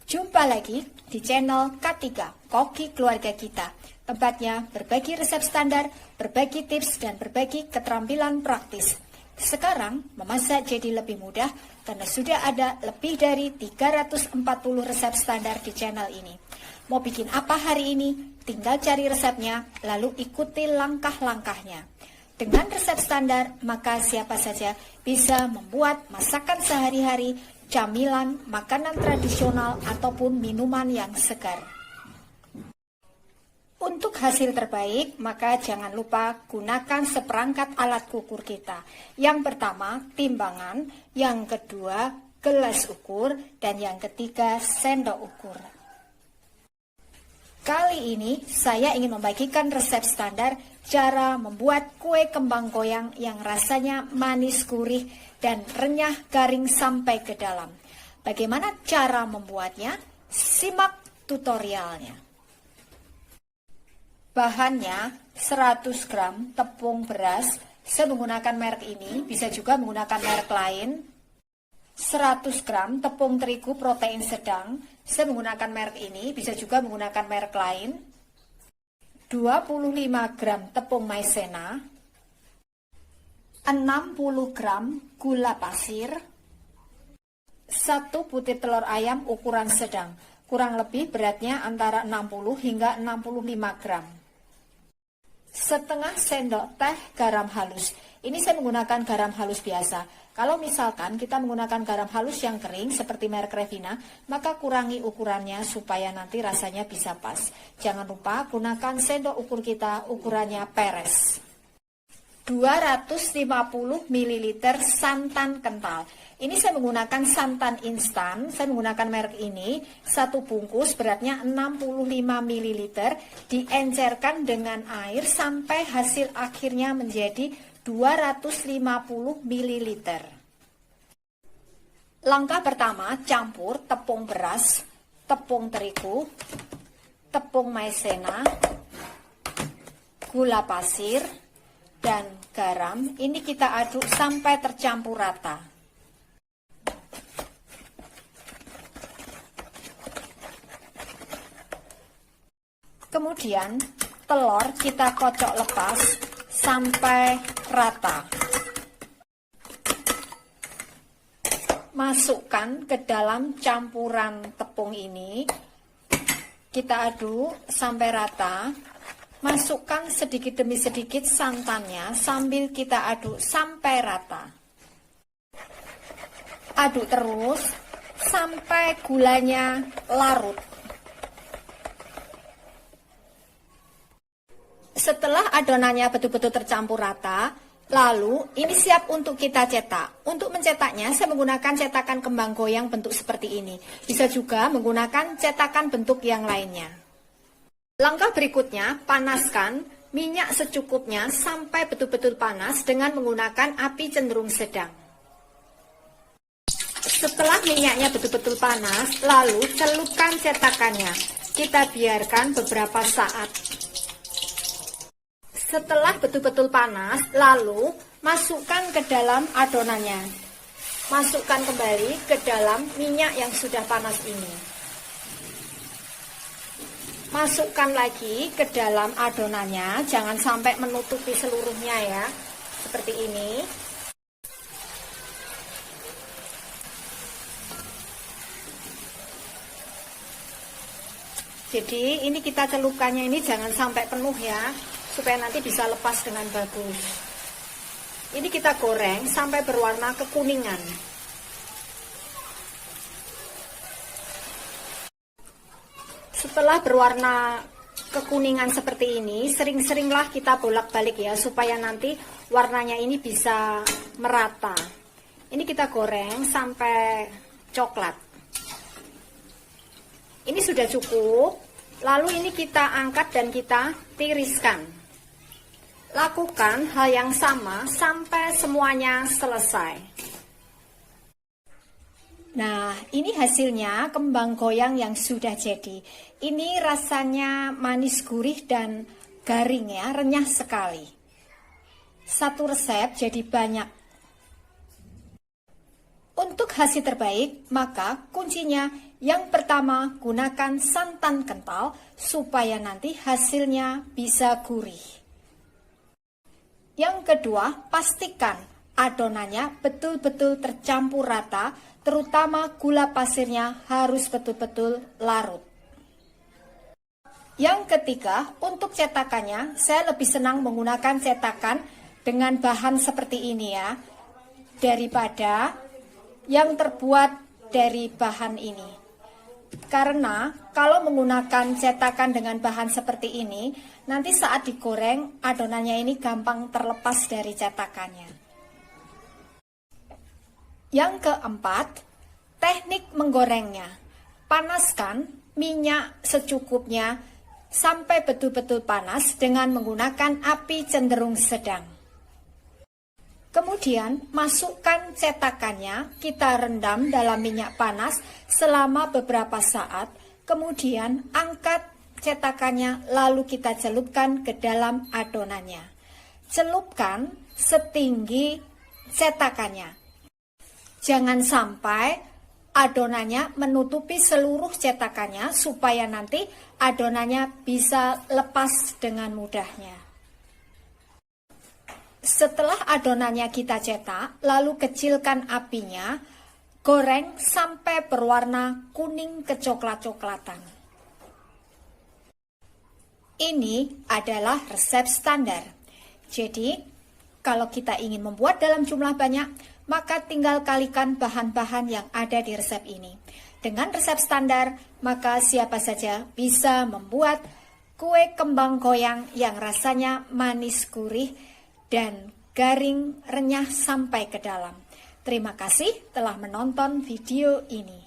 Jumpa lagi di channel K3, Koki Keluarga Kita. Tempatnya berbagi resep standar, berbagi tips, dan berbagi keterampilan praktis. Sekarang memasak jadi lebih mudah karena sudah ada lebih dari 340 resep standar di channel ini. Mau bikin apa hari ini? Tinggal cari resepnya, lalu ikuti langkah-langkahnya. Dengan resep standar, maka siapa saja bisa membuat masakan sehari-hari, camilan, makanan tradisional, ataupun minuman yang segar. Untuk hasil terbaik, maka jangan lupa gunakan seperangkat alat ukur kita. Yang pertama, timbangan, yang kedua, gelas ukur, dan yang ketiga, sendok ukur. Kali ini, saya ingin membagikan resep standar cara membuat kue kembang goyang yang rasanya manis gurih dan renyah garing sampai ke dalam. Bagaimana cara membuatnya? Simak tutorialnya. Bahannya 100 gram tepung beras, saya menggunakan merek ini, bisa juga menggunakan merek lain. 100 gram tepung terigu protein sedang, saya menggunakan merek ini, bisa juga menggunakan merek lain. 25 gram tepung maizena, 60 gram gula pasir, 1 butir telur ayam ukuran sedang, kurang lebih beratnya antara 60 hingga 65 gram. Setengah sendok teh garam halus. Ini saya menggunakan garam halus biasa. Kalau misalkan kita menggunakan garam halus yang kering seperti merek Revina, maka kurangi ukurannya supaya nanti rasanya bisa pas. Jangan lupa gunakan sendok ukur kita, ukurannya peres. 250 ml santan kental. Ini saya menggunakan santan instan, saya menggunakan merek ini, 1 bungkus beratnya 65 ml, diencerkan dengan air sampai hasil akhirnya menjadi 250 ml. Langkah pertama, campur tepung beras, tepung terigu, tepung maizena, gula pasir, dan garam. Ini kita aduk sampai tercampur rata. Kemudian telur kita kocok lepas sampai rata. Masukkan ke dalam campuran tepung ini, kita aduk sampai rata. Masukkan sedikit demi sedikit santannya sambil kita aduk sampai rata. Aduk terus sampai gulanya larut. Setelah adonannya betul-betul tercampur rata, lalu ini siap untuk kita cetak. Untuk mencetaknya saya menggunakan cetakan kembang goyang bentuk seperti ini. Bisa juga menggunakan cetakan bentuk yang lainnya. Langkah berikutnya, panaskan minyak secukupnya sampai betul-betul panas dengan menggunakan api cenderung sedang. Setelah minyaknya betul-betul panas, lalu celupkan cetakannya. Kita biarkan beberapa saat. Setelah betul-betul panas, lalu masukkan ke dalam adonannya. Masukkan kembali ke dalam minyak yang sudah panas ini. Masukkan lagi ke dalam adonannya, jangan sampai menutupi seluruhnya ya, seperti ini. Jadi ini kita celupkannya ini jangan sampai penuh ya, supaya nanti bisa lepas dengan bagus. Ini kita goreng sampai berwarna kekuningan. Setelah berwarna kekuningan seperti ini, sering-seringlah kita bolak-balik ya, supaya nanti warnanya ini bisa merata. Ini kita goreng sampai coklat. Ini sudah cukup. Lalu ini kita angkat dan kita tiriskan. Lakukan hal yang sama sampai semuanya selesai. Nah, ini hasilnya kembang goyang yang sudah jadi. Ini rasanya manis gurih dan garing ya, renyah sekali. Satu resep jadi banyak. Untuk hasil terbaik, maka kuncinya yang pertama gunakan santan kental supaya nanti hasilnya bisa gurih. Yang kedua, pastikan adonannya betul-betul tercampur rata, terutama gula pasirnya harus betul-betul larut. Yang ketiga, untuk cetakannya, saya lebih senang menggunakan cetakan dengan bahan seperti ini ya, daripada yang terbuat dari bahan ini. Karena kalau menggunakan cetakan dengan bahan seperti ini, nanti saat digoreng adonannya ini gampang terlepas dari cetakannya. Yang keempat, teknik menggorengnya. Panaskan minyak secukupnya sampai betul-betul panas dengan menggunakan api cenderung sedang. Kemudian masukkan cetakannya, kita rendam dalam minyak panas selama beberapa saat. Kemudian angkat cetakannya lalu kita celupkan ke dalam adonannya. Celupkan setinggi cetakannya. Jangan sampai adonannya menutupi seluruh cetakannya supaya nanti adonannya bisa lepas dengan mudahnya. Setelah adonannya kita cetak, lalu kecilkan apinya, goreng sampai berwarna kuning kecoklat-coklatan. Ini adalah resep standar. Jadi, kalau kita ingin membuat dalam jumlah banyak, maka tinggal kalikan bahan-bahan yang ada di resep ini. Dengan resep standar, maka siapa saja bisa membuat kue kembang goyang yang rasanya manis gurih dan garing renyah sampai ke dalam. Terima kasih telah menonton video ini.